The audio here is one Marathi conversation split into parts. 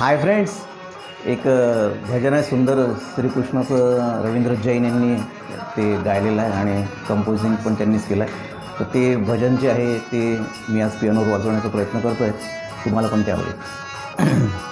हाय फ्रेंड्स, एक भजन आहे सुंदर श्रीकृष्णाचं रवींद्र जैन यांनी ते गायलेलं आहे आणि कंपोजिंग पण त्यांनीच केलं आहे. तर ते भजन जे आहे ते मी आज पियानोवर वाजवण्याचा प्रयत्न करतो आहे. तुम्हाला पण ते आवडेल.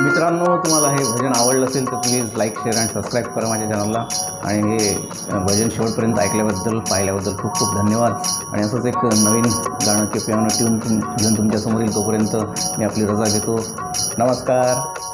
मित्रांनो, तुम्हाला हे भजन आवडलं असेल तर प्लीज लाईक, शेअर आणि सबस्क्राईब करा माझ्या चॅनलला. आणि हे भजन शेवटपर्यंत ऐकल्याबद्दल, पाहिल्याबद्दल खूप खूप धन्यवाद. आणि असंच एक नवीन गाणं किंवा पियानो ट्यून घेऊन तुमच्यासमोर येईल. तोपर्यंत मी आपली रजा घेतो. नमस्कार.